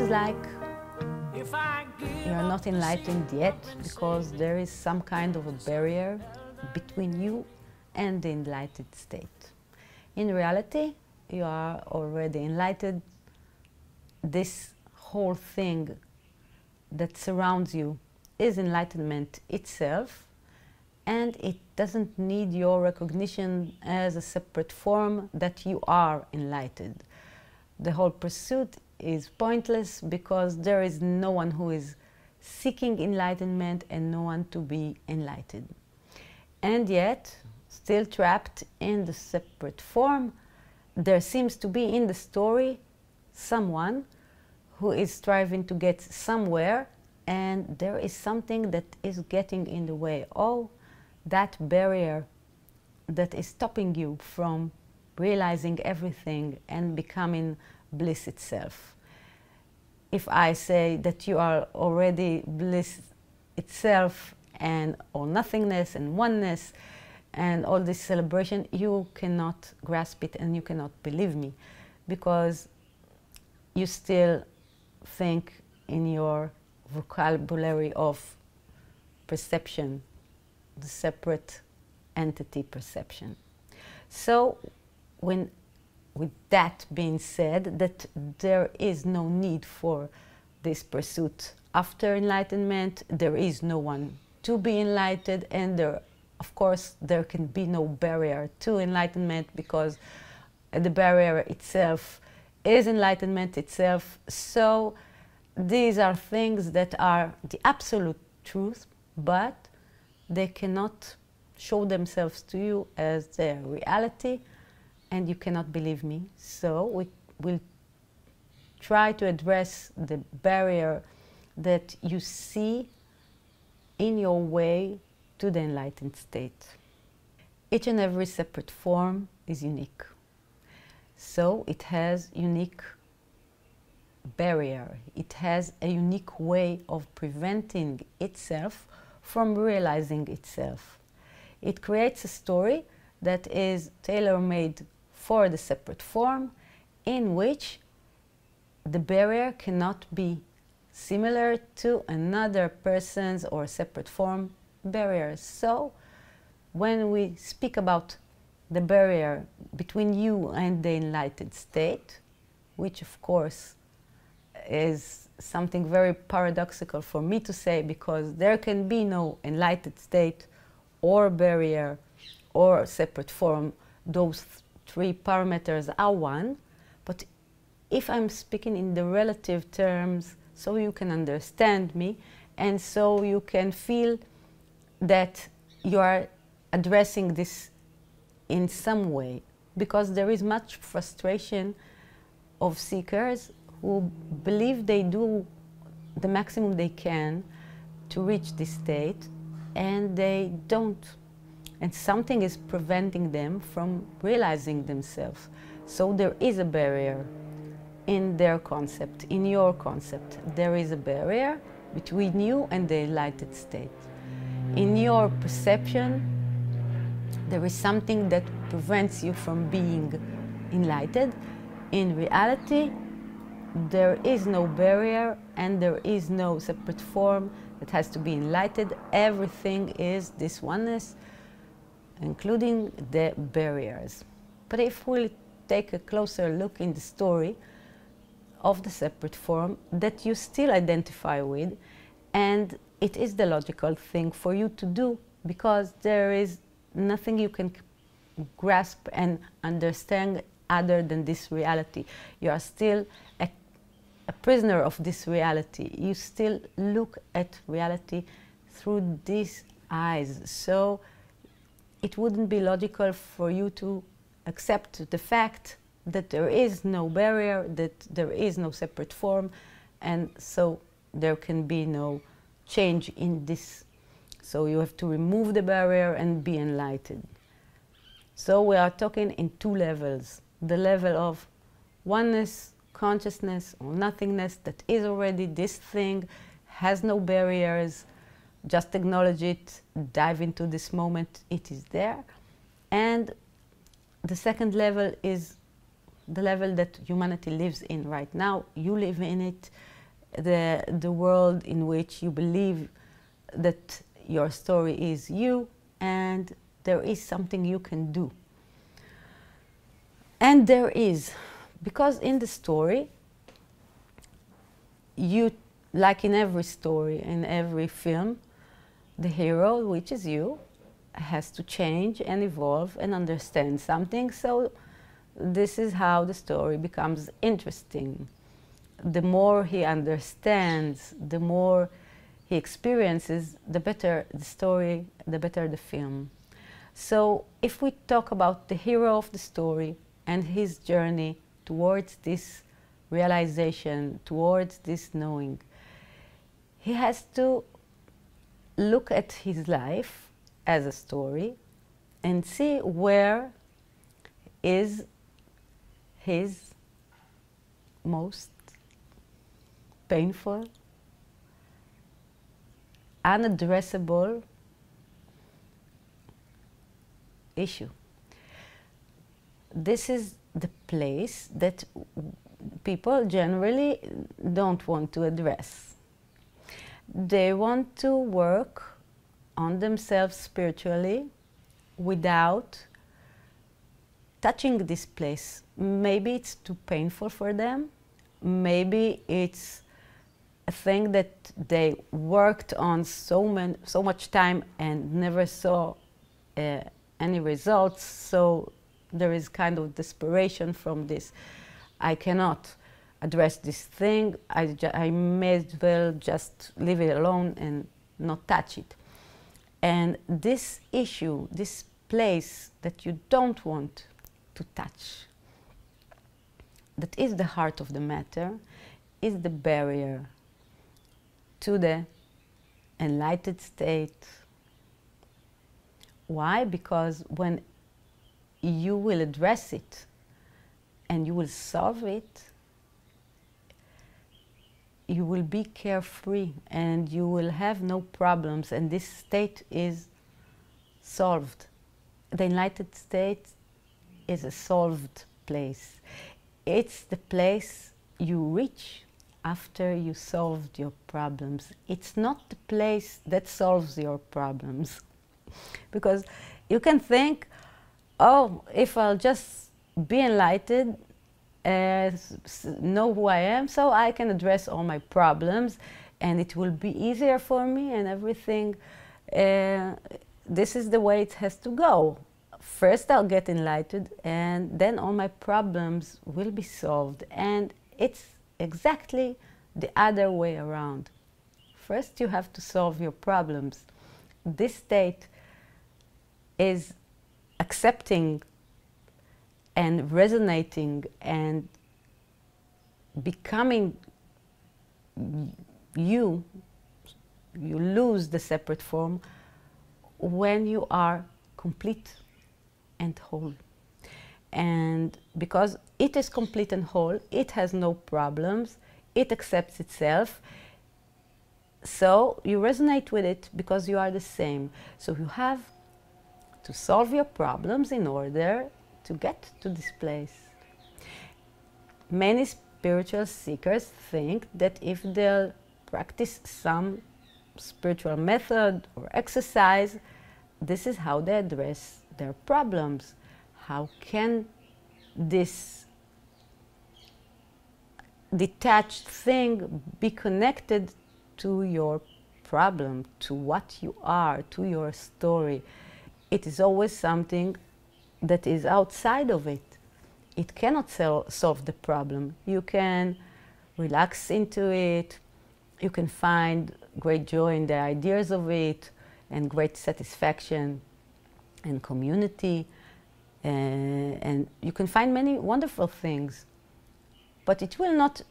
feels like you're not enlightened yet because there is some kind of a barrier between you and the enlightened state. In reality, you are already enlightened. This whole thing that surrounds you is enlightenment itself, and it doesn't need your recognition as a separate form that you are enlightened. The whole pursuit is pointless because there is no one who is seeking enlightenment and no one to be enlightened. And yet, still trapped in the separate form, there seems to be in the story someone who is striving to get somewhere, and there is something that is getting in the way. Oh, that barrier that is stopping you from realizing everything and becoming bliss itself. If I say that you are already bliss itself and all nothingness and oneness and all this celebration, you cannot grasp it and you cannot believe me, because you still think in your vocabulary of perception, the separate entity perception. So with that being said, that there is no need for this pursuit after enlightenment, there is no one to be enlightened, and of course there can be no barrier to enlightenment, because the barrier itself is enlightenment itself. So these are things that are the absolute truth, but they cannot show themselves to you as their reality, and you cannot believe me. So we will try to address the barrier that you see in your way to the enlightened state. Each and every separate form is unique. So it has unique barrier. It has a unique way of preventing itself from realizing itself. It creates a story that is tailor-made for the separate form, in which the barrier cannot be similar to another person's or separate form barriers. So when we speak about the barrier between you and the enlightened state, which of course is something very paradoxical for me to say, because there can be no enlightened state or barrier or separate form. Those three parameters are one. But if I'm speaking in the relative terms, so you can understand me, and so you can feel that you are addressing this in some way, because there is much frustration of seekers who believe they do the maximum they can to reach this state, and they don't. And something is preventing them from realizing themselves. So there is a barrier in their concept, in your concept. There is a barrier between you and the enlightened state. In your perception, there is something that prevents you from being enlightened. In reality, there is no barrier and there is no separate form that has to be enlightened. Everything is this oneness, including the barriers. But if we take a closer look in the story of the separate form that you still identify with, and it is the logical thing for you to do, because there is nothing you can grasp and understand other than this reality. You are still a prisoner of this reality. You still look at reality through these eyes. So it wouldn't be logical for you to accept the fact that there is no barrier, that there is no separate form, and so there can be no change in this. So you have to remove the barrier and be enlightened. So we are talking in two levels. The level of oneness, consciousness, or nothingness, that is already this thing, has no barriers, just acknowledge it, dive into this moment, it is there. And the second level is the level that humanity lives in right now. You live in it, the world in which you believe that your story is you and there is something you can do. And there is, because in the story, you, like in every story, in every film, the hero, which is you, has to change and evolve and understand something. So this is how the story becomes interesting. The more he understands, the more he experiences, the better the story, the better the film. So if we talk about the hero of the story and his journey towards this realization, towards this knowing, he has to look at his life as a story and see where is his most painful, unaddressable issue. This is the place that people generally don't want to address. They want to work on themselves spiritually without touching this place. Maybe it's too painful for them. Maybe it's a thing that they worked on so much time and never saw any results. So there is kind of desperation from this. I cannot address this thing. I may as well just leave it alone and not touch it. And this issue, this place that you don't want to touch, that is the heart of the matter, is the barrier to the enlightened state. Why? Because when you will address it and you will solve it, you will be carefree and you will have no problems, and this state is solved. The enlightened state is a solved place. It's the place you reach after you solved your problems. It's not the place that solves your problems. Because you can think, oh, if I'll just be enlightened, know who I am, so I can address all my problems and it will be easier for me and everything. This is the way it has to go. First I'll get enlightened and then all my problems will be solved. And it's exactly the other way around. First you have to solve your problems. This state is accepting and resonating and becoming you. You lose the separate form when you are complete and whole. And because it is complete and whole, it has no problems, it accepts itself, so you resonate with it because you are the same. So you have to solve your problems in order to get to this place. Many spiritual seekers think that if they'll practice some spiritual method or exercise, this is how they address their problems. How can this detached thing be connected to your problem, to what you are, to your story? It is always something that is outside of it. It cannot solve the problem. You can relax into it, you can find great joy in the ideas of it, and great satisfaction and community, and you can find many wonderful things, but it will not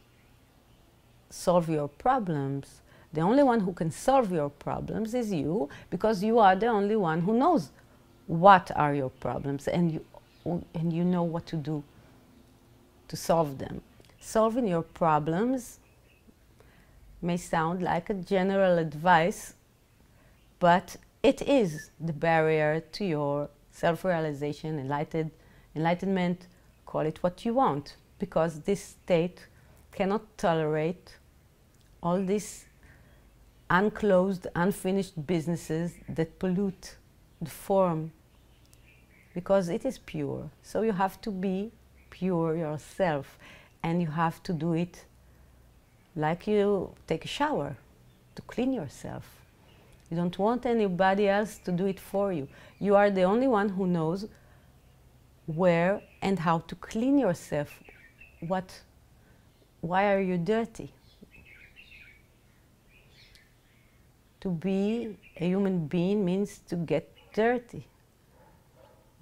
solve your problems. The only one who can solve your problems is you, because you are the only one who knows what are your problems, and you know what to do to solve them. Solving your problems may sound like a general advice, but it is the barrier to your self-realization, enlightenment, call it what you want, because this state cannot tolerate all these unclosed, unfinished businesses that pollute the form, because it is pure. So you have to be pure yourself, and you have to do it like you take a shower, to clean yourself. You don't want anybody else to do it for you. You are the only one who knows where and how to clean yourself. Why are you dirty? To be a human being means to get dirty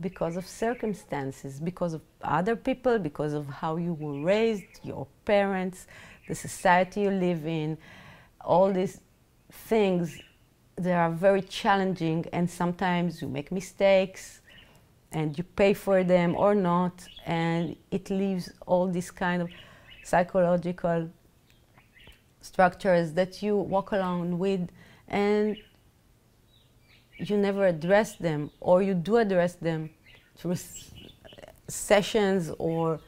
because of circumstances, because of other people, because of how you were raised, your parents, the society you live in. All these things, they are very challenging, and sometimes you make mistakes and you pay for them or not, and it leaves all these kind of psychological structures that you walk along with, and you never address them, or you do address them through sessions or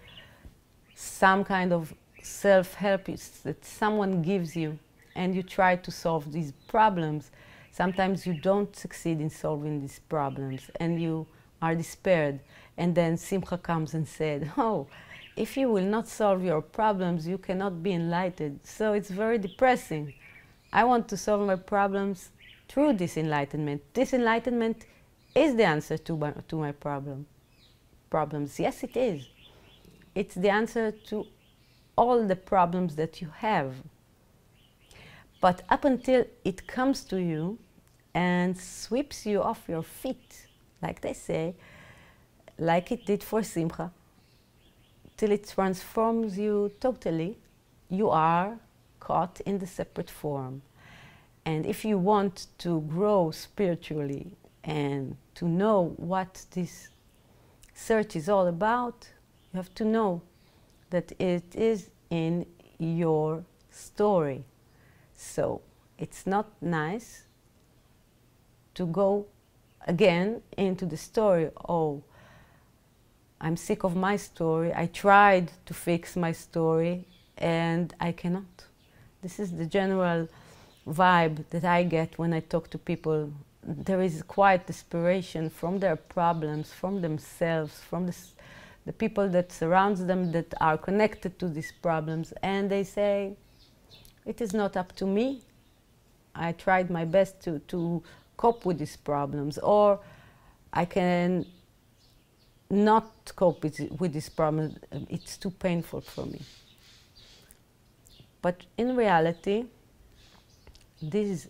some kind of self-help that someone gives you, and you try to solve these problems. Sometimes you don't succeed in solving these problems, and you are despaired. And then Simcha comes and said, oh, if you will not solve your problems, you cannot be enlightened. So it's very depressing. I want to solve my problems through this enlightenment. This enlightenment is the answer to my problems. Yes, it is. It's the answer to all the problems that you have. But up until it comes to you and sweeps you off your feet, like they say, like it did for Simcha, till it transforms you totally, you are caught in the separate form. And if you want to grow spiritually and to know what this search is all about, you have to know that it is in your story. So it's not nice to go again into the story. Oh, I'm sick of my story. I tried to fix my story and I cannot. This is the general vibe that I get when I talk to people. There is quite desperation from their problems, from themselves, from the people that surround them that are connected to these problems, and they say, it is not up to me. I tried my best to cope with these problems, or I can not cope with this problem. It's too painful for me. But in reality, these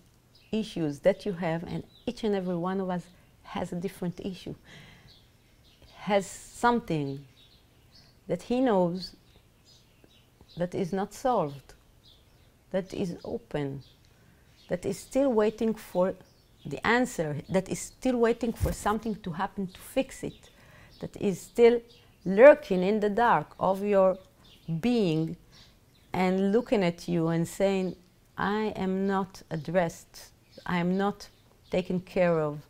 issues that you have, and each and every one of us has a different issue, has something that he knows that is not solved, that is open, that is still waiting for the answer, that is still waiting for something to happen to fix it, that is still lurking in the dark of your being and looking at you and saying, I am not addressed, I am not taken care of.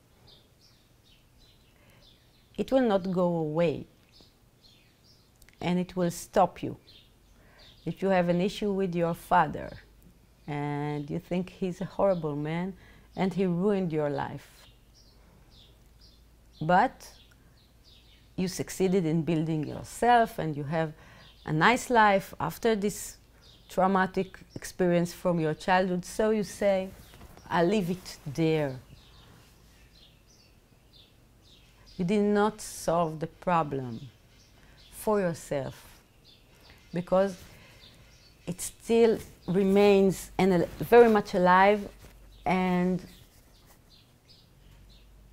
It will not go away, and it will stop you. If you have an issue with your father and you think he's a horrible man and he ruined your life, but you succeeded in building yourself and you have a nice life after this traumatic experience from your childhood, so you say, I'll leave it there. You did not solve the problem for yourself, because it still remains very much alive, and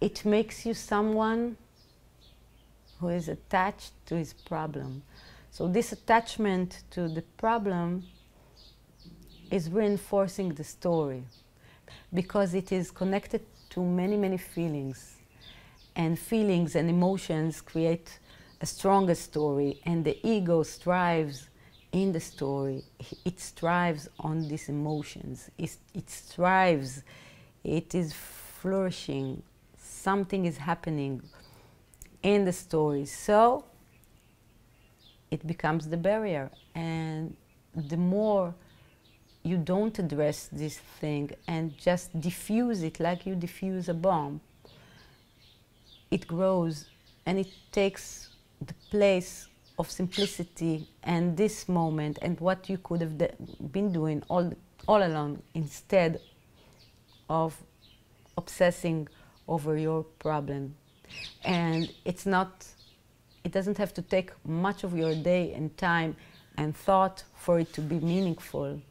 it makes you someone who is attached to his problem. So this attachment to the problem is reinforcing the story, because it is connected to many, many feelings. And feelings and emotions create a stronger story, and the ego strives in the story. It strives on these emotions. It strives, it is flourishing. Something is happening in the story. So it becomes the barrier. And the more you don't address this thing and just diffuse it like you diffuse a bomb, it grows and it takes the place of simplicity and this moment and what you could have been doing all along, instead of obsessing over your problem. And it doesn't have to take much of your day and time and thought for it to be meaningful.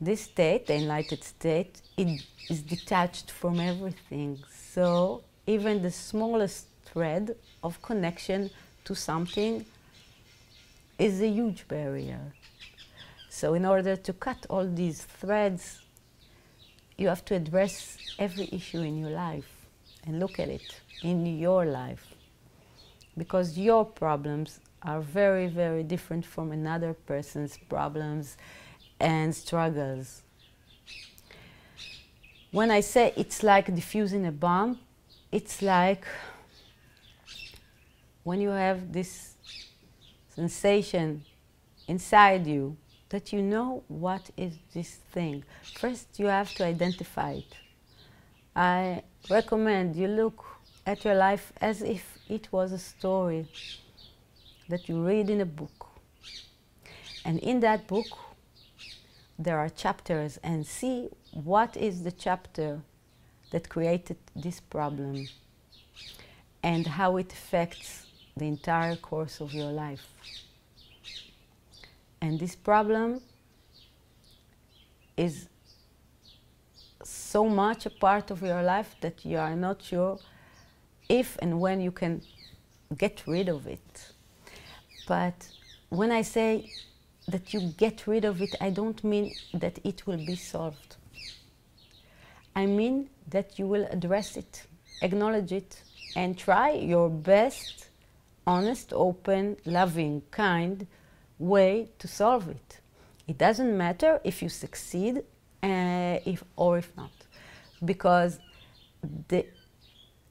This state, the enlightened state, it is detached from everything. So even the smallest thread of connection to something is a huge barrier. So in order to cut all these threads, you have to address every issue in your life and look at it in your life. Because your problems are very, very different from another person's problems and struggles. When I say it's like diffusing a bomb, it's like when you have this sensation inside you that you know what is this thing. First, you have to identify it. I recommend you look at your life as if it was a story that you read in a book. And in that book, there are chapters, and see what is the chapter that created this problem and how it affects the entire course of your life. And this problem is so much a part of your life that you are not sure if and when you can get rid of it. But when I say that you get rid of it, I don't mean that it will be solved. I mean that you will address it, acknowledge it, and try your best, honest, open, loving, kind way to solve it. It doesn't matter if you succeed or if not, because the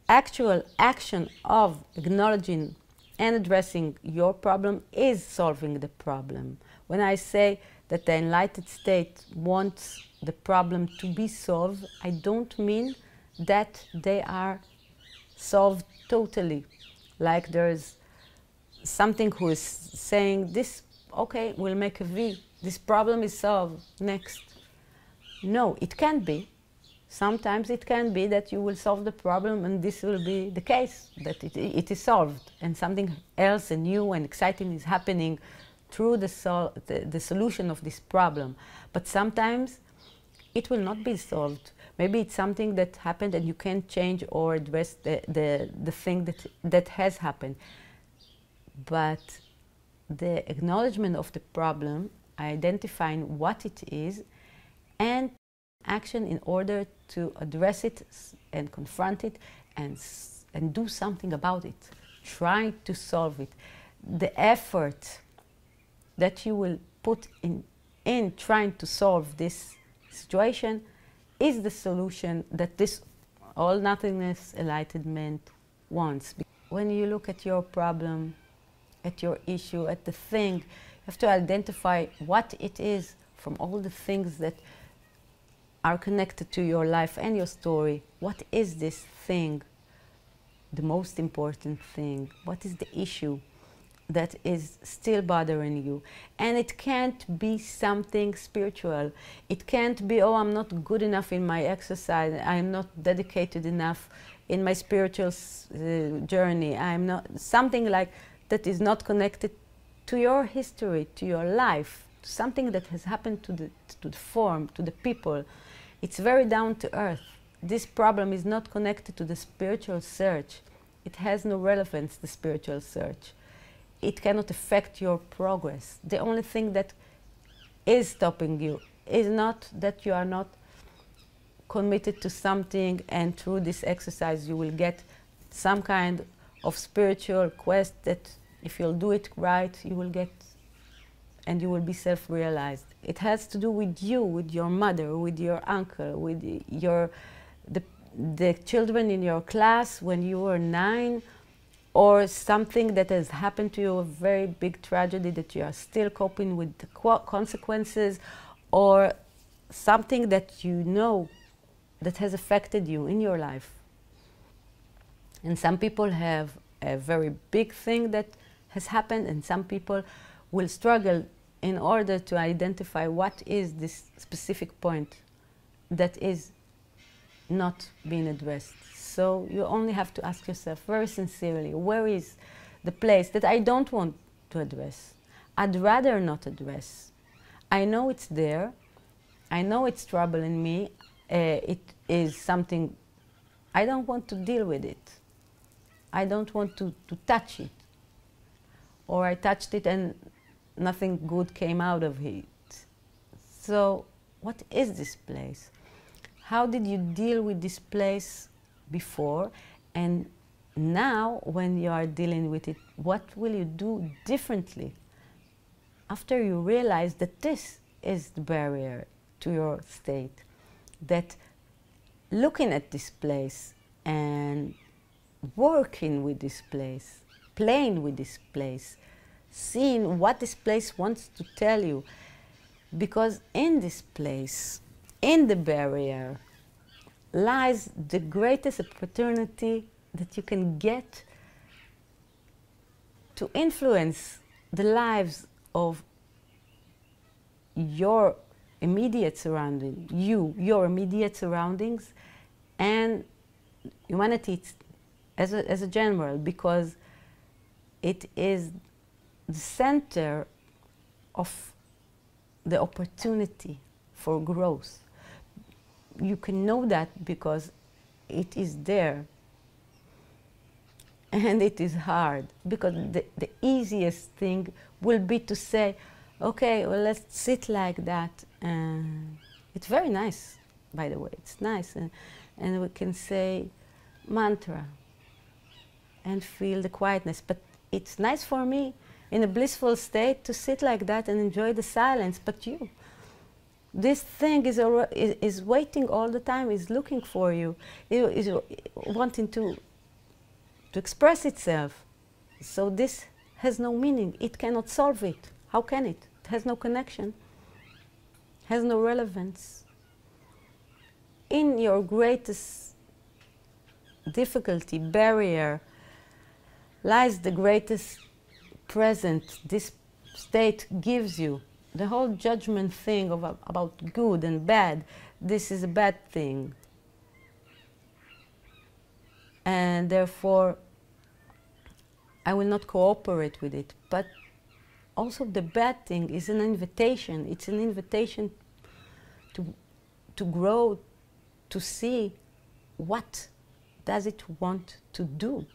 actual action of acknowledging and addressing your problem is solving the problem. When I say that the enlightened state wants the problem to be solved, I don't mean that they are solved totally. Like there's something who is saying this, okay, we'll make a V. This problem is solved. Next. No, it can't be. Sometimes it can be that you will solve the problem and this will be the case, that it is solved and something else and new and exciting is happening through the solution of this problem. But sometimes it will not be solved. Maybe it's something that happened and you can't change or address the thing that has happened. But the acknowledgement of the problem, identifying what it is, and action in order to address it and confront it and do something about it, trying to solve it. The effort that you will put in trying to solve this situation is the solution that this all-nothingness enlightenment wants. When you look at your problem, at your issue, at the thing, you have to identify what it is from all the things that are connected to your life and your story. What is this thing, the most important thing? What is the issue that is still bothering you? And it can't be something spiritual. It can't be, oh, I'm not good enough in my exercise, I'm not dedicated enough in my spiritual journey, I'm not, something like that is not connected to your history, to your life, to something that has happened to the form, to the people. It's very down to earth. This problem is not connected to the spiritual search. It has no relevance, the spiritual search. It cannot affect your progress. The only thing that is stopping you is not that you are not committed to something and through this exercise you will get some kind of spiritual quest that if you'll do it right, you will get and you will be self-realized. It has to do with you, with your mother, with your uncle, with the children in your class when you were 9, or something that has happened to you, a very big tragedy that you are still coping with the consequences, or something that you know that has affected you in your life. And some people have a very big thing that has happened, and some people will struggle in order to identify what is this specific point that is not being addressed. So you only have to ask yourself very sincerely, where is the place that I don't want to address? I'd rather not address. I know it's there. I know it's troubling me. It is something I don't want to deal with it. I don't want to touch it. Or I touched it and nothing good came out of it. So what is this place? How did you deal with this place before? And now, when you are dealing with it, what will you do differently after you realize that this is the barrier to your state? That looking at this place and working with this place, playing with this place, seeing what this place wants to tell you. Because in this place, in the barrier, lies the greatest opportunity that you can get to influence the lives of your immediate surroundings, your immediate surroundings, and humanity as a general, because it is the center of the opportunity for growth. You can know that because it is there. And it is hard, because the easiest thing will be to say, okay, well, let's sit like that. It's very nice, by the way, it's nice. And we can say mantra and feel the quietness. But it's nice for me in a blissful state to sit like that and enjoy the silence. But you, this thing is waiting all the time, is looking for you, is wanting to express itself. So this has no meaning. It cannot solve it. How can it? It has no connection, has no relevance. In your greatest difficulty, barrier, lies the greatest present this state gives you. The whole judgment thing about good and bad, this is a bad thing. And therefore, I will not cooperate with it. But also the bad thing is an invitation. It's an invitation to grow, to see what does it want to do.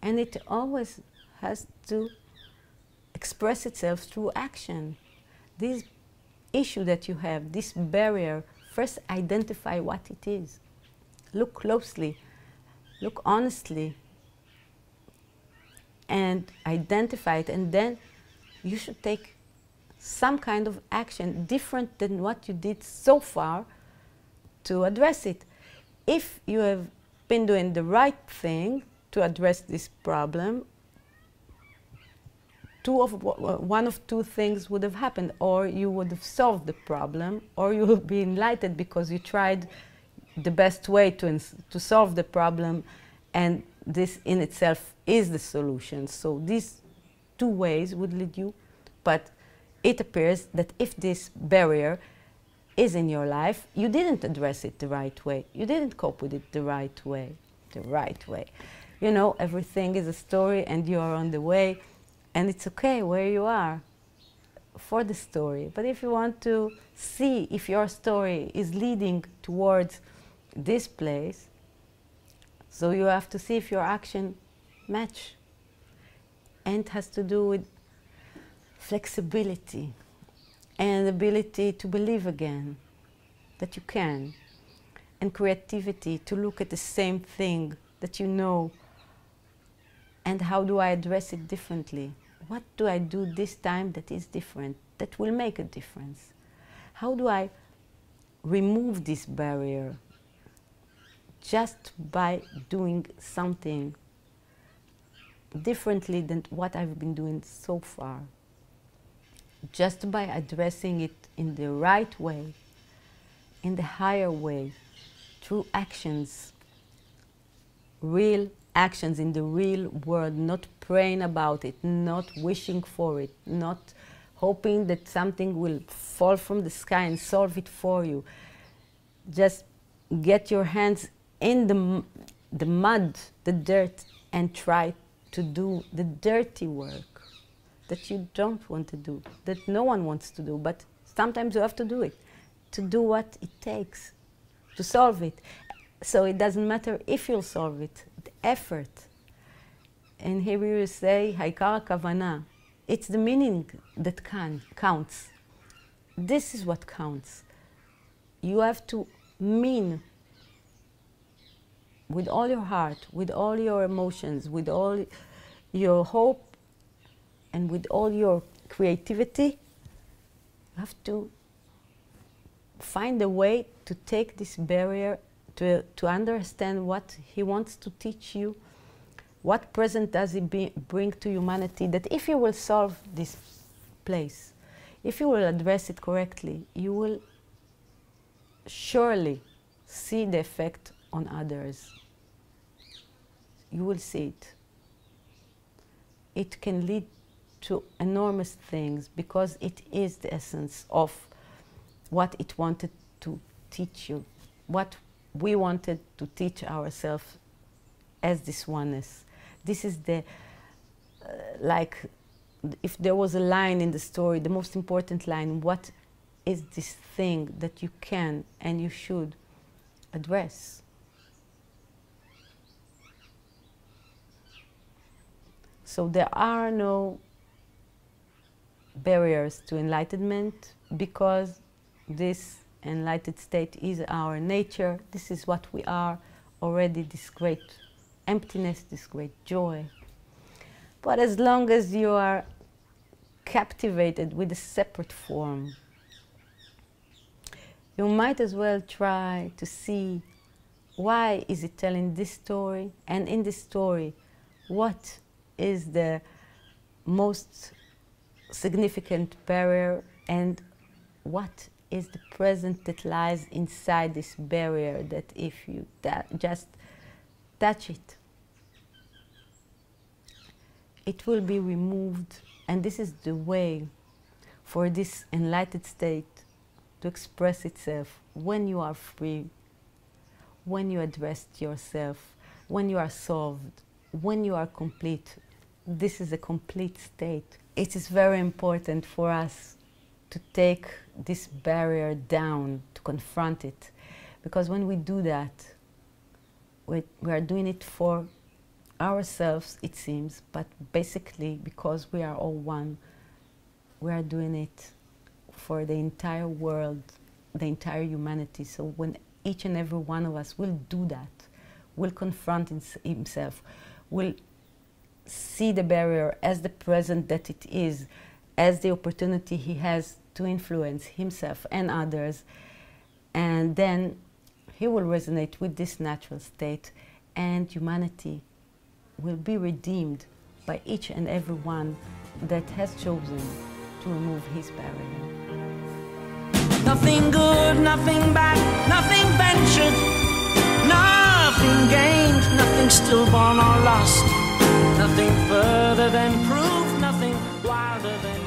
And it always has to express itself through action. This issue that you have, this barrier, first identify what it is. Look closely, look honestly, and identify it, and then you should take some kind of action different than what you did so far to address it. If you have been doing the right thing to address this problem, one of two things would have happened. Or you would have solved the problem, or you would be enlightened because you tried the best way to solve the problem, and this in itself is the solution. So these two ways would lead you. But it appears that if this barrier is in your life, you didn't address it the right way. You didn't cope with it the right way. You know, everything is a story, and you are on the way, and it's okay where you are for the story. But if you want to see if your story is leading towards this place, so you have to see if your action match. And it has to do with flexibility and ability to believe again that you can, and creativity to look at the same thing that you know, and how do I address it differently? What do I do this time that is different, that will make a difference? How do I remove this barrier just by doing something differently than what I've been doing so far? just by addressing it in the right way, in the higher way, through actions, real actions in the real world, not praying about it, not wishing for it, not hoping that something will fall from the sky and solve it for you. Just get your hands in the mud, the dirt, and try to do the dirty work that you don't want to do, that no one wants to do, but sometimes you have to do it, to do what it takes to solve it. So it doesn't matter if you'll solve it, the effort. In Hebrew you say, Haikar Kavana. It's the meaning that counts. This is what counts. You have to mean with all your heart, with all your emotions, with all your hope, and with all your creativity. You have to find a way to take this barrier, to understand what he wants to teach you, what present does he bring to humanity, that if you will solve this place, if you will address it correctly, you will surely see the effect on others. You will see it. It can lead to enormous things because it is the essence of what it wanted to teach you, what we wanted to teach ourselves as this oneness. This is the, like, if there was a line in the story, the most important line, what is this thing that you can and you should address? So there are no barriers to enlightenment because this enlightened state is our nature. This is what we are already, this great emptiness, this great joy. But as long as you are captivated with a separate form, you might as well try to see why is it telling this story, and in this story, what is the most significant barrier, and what is the present that lies inside this barrier, that if you just touch it, it will be removed. And this is the way for this enlightened state to express itself when you are free, when you address yourself, when you are solved, when you are complete. This is a complete state. It is very important for us to take this barrier down, to confront it. Because when we do that, we are doing it for ourselves, it seems, but basically because we are all one, we are doing it for the entire world, the entire humanity. So when each and every one of us will do that, will confront himself, will see the barrier as the present that it is, as the opportunity he has to influence himself and others, and then he will resonate with this natural state, and humanity will be redeemed by each and every one that has chosen to remove his barrier. Nothing good, nothing bad, nothing ventured, nothing gained, nothing stillborn or lost, nothing further than proof, nothing wilder than